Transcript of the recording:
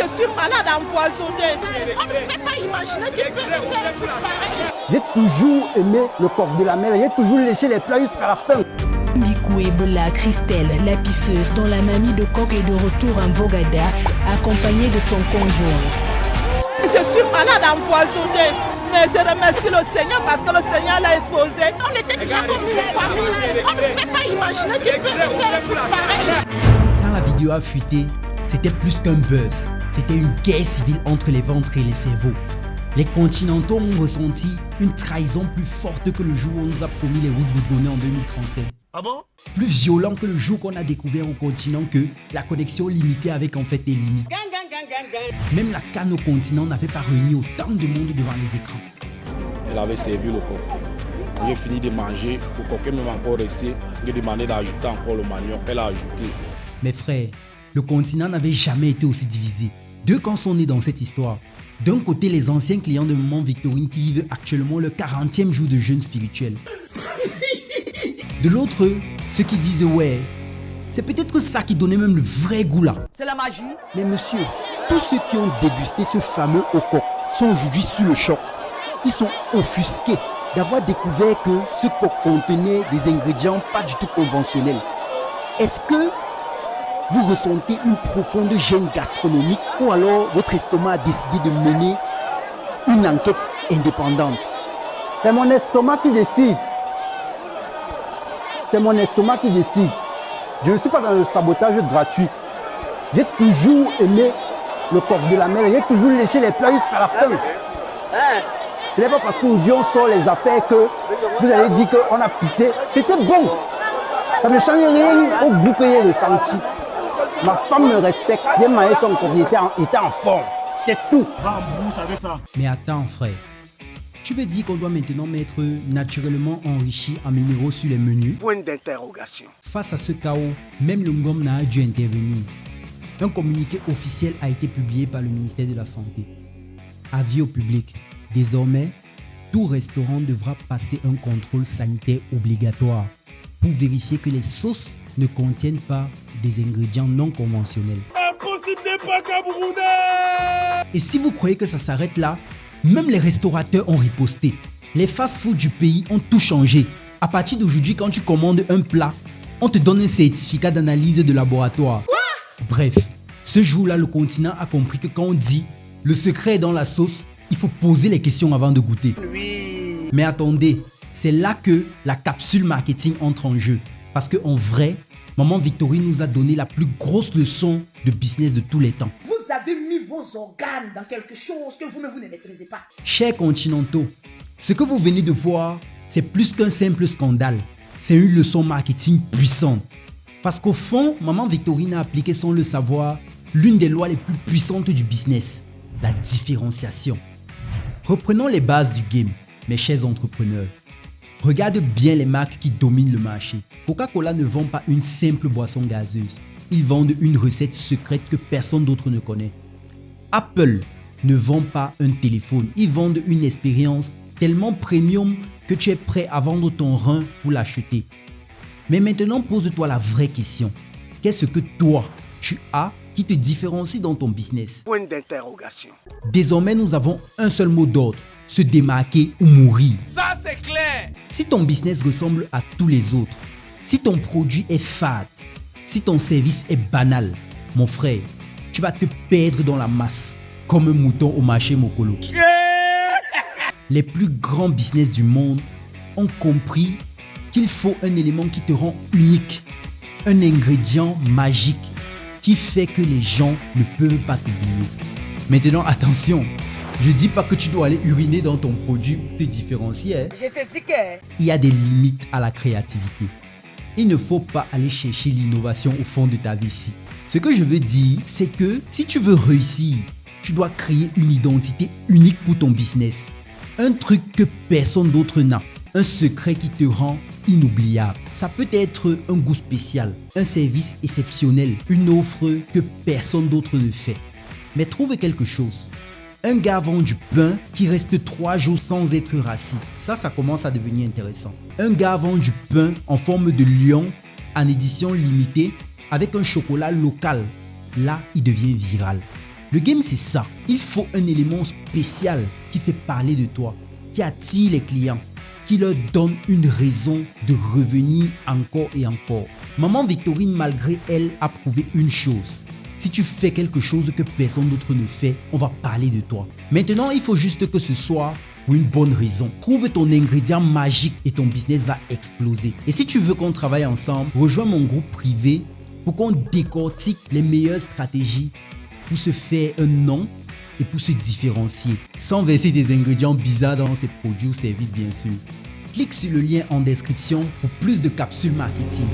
suis malade empoisonné. On ne peut pas imaginer qu'il peut me faire un truc pareil. J'ai toujours aimé le corps de la mer. J'ai toujours léché les plats jusqu'à la fin. Ndikou Ebola Christelle, la pisseuse dont la mamie de coq est de retour en Vogada, accompagnée de son conjoint. Je suis malade empoisonné. Mais je remercie le Seigneur parce que le Seigneur l'a exposé. On était déjà comme une famille. On ne peut pas imaginer qu'il peut me faire un truc pareil. Quand la vidéo a fuité, c'était plus qu'un buzz. C'était une guerre civile entre les ventres et les cerveaux. Les continentaux ont ressenti une trahison plus forte que le jour où on nous a promis les routes goudronnées en 2037. Ah bon? Plus violent que le jour qu'on a découvert au continent que la connexion limitée avec en fait des limites. Même la canne au continent n'avait pas réuni autant de monde devant les écrans. Elle avait servi le coq. J'ai fini de manger, le coquet même encore resté. J'ai demandé d'ajouter encore le manioc, elle a ajouté. Mes frères, le continent n'avait jamais été aussi divisé. Deux camps sont nés dans cette histoire. D'un côté, les anciens clients de Maman Victorine qui vivent actuellement le 40e jour de jeûne spirituel. De l'autre, ceux qui disent ouais, c'est peut-être ça qui donnait même le vrai goût là. C'est la magie. Mais monsieur, tous ceux qui ont dégusté ce fameux coq sont aujourd'hui sous le choc. Ils sont offusqués d'avoir découvert que ce coq contenait des ingrédients pas du tout conventionnels. Est-ce que vous ressentez une profonde gêne gastronomique ou alors votre estomac a décidé de mener une enquête indépendante? C'est mon estomac qui décide. C'est mon estomac qui décide. Je ne suis pas dans le sabotage gratuit. J'ai toujours aimé le corps de la mer. J'ai toujours léché les plats jusqu'à la fin. Ce n'est pas parce qu'aujourd'hui on sort les affaires que vous allez dire qu'on a pissé. C'était bon. Ça ne change rien au goût que j'ai ressenti. Ma femme me respecte. J'ai marié son corps, il était en forme. C'est tout. Mais attends frère, tu veux dire qu'on doit maintenant mettre naturellement enrichi en minéraux sur les menus? Point d'interrogation. Face à ce chaos, même le Ngomna a dû intervenir. Un communiqué officiel a été publié par le ministère de la Santé. Avis au public, désormais, tout restaurant devra passer un contrôle sanitaire obligatoire pour vérifier que les sauces ne contiennent pas des ingrédients non conventionnels. Impossible n'est pas camerounais! Et si vous croyez que ça s'arrête là, même les restaurateurs ont riposté. Les fast-foods du pays ont tout changé. À partir d'aujourd'hui, quand tu commandes un plat, on te donne un certificat d'analyse de laboratoire. Bref, ce jour-là, le continent a compris que quand on dit « le secret est dans la sauce », il faut poser les questions avant de goûter. Oui. Mais attendez, c'est là que la capsule marketing entre en jeu. Parce qu'en vrai, Maman Victorine nous a donné la plus grosse leçon de business de tous les temps. Vous avez mis vos organes dans quelque chose que vous ne maîtrisez pas. Chers continentaux, ce que vous venez de voir, c'est plus qu'un simple scandale. C'est une leçon marketing puissante. Parce qu'au fond, Maman Victorine a appliqué sans le savoir l'une des lois les plus puissantes du business, la différenciation. Reprenons les bases du game, mes chers entrepreneurs. Regarde bien les marques qui dominent le marché. Coca-Cola ne vend pas une simple boisson gazeuse. Ils vendent une recette secrète que personne d'autre ne connaît. Apple ne vend pas un téléphone. Ils vendent une expérience tellement premium que tu es prêt à vendre ton rein pour l'acheter. Mais maintenant, pose-toi la vraie question. Qu'est-ce que toi, tu as qui te différencie dans ton business? Point d'interrogation. Désormais, nous avons un seul mot d'ordre. Se démarquer ou mourir. Ça c'est clair. Si ton business ressemble à tous les autres, si ton produit est fade, si ton service est banal, mon frère, tu vas te perdre dans la masse comme un mouton au marché Mokolo. Les plus grands business du monde ont compris qu'il faut un élément qui te rend unique, un ingrédient magique qui fait que les gens ne peuvent pas t'oublier. Maintenant, attention. Je dis pas que tu dois aller uriner dans ton produit pour te différencier. Je te dis que... Il y a des limites à la créativité. Il ne faut pas aller chercher l'innovation au fond de ta vessie. Ce que je veux dire, c'est que si tu veux réussir, tu dois créer une identité unique pour ton business. Un truc que personne d'autre n'a. Un secret qui te rend inoubliable. Ça peut être un goût spécial, un service exceptionnel, une offre que personne d'autre ne fait. Mais trouve quelque chose. Un gars vend du pain qui reste 3 jours sans être rassis. Ça commence à devenir intéressant. Un gars vend du pain en forme de lion en édition limitée avec un chocolat local. Là, il devient viral. Le game, c'est ça. Il faut un élément spécial qui fait parler de toi, qui attire les clients, qui leur donne une raison de revenir encore et encore. Maman Victorine, malgré elle, a prouvé une chose. Si tu fais quelque chose que personne d'autre ne fait, on va parler de toi. Maintenant, il faut juste que ce soit pour une bonne raison. Trouve ton ingrédient magique et ton business va exploser. Et si tu veux qu'on travaille ensemble, rejoins mon groupe privé pour qu'on décortique les meilleures stratégies pour se faire un nom et pour se différencier, sans verser des ingrédients bizarres dans ses produits ou services bien sûr. Clique sur le lien en description pour plus de capsules marketing.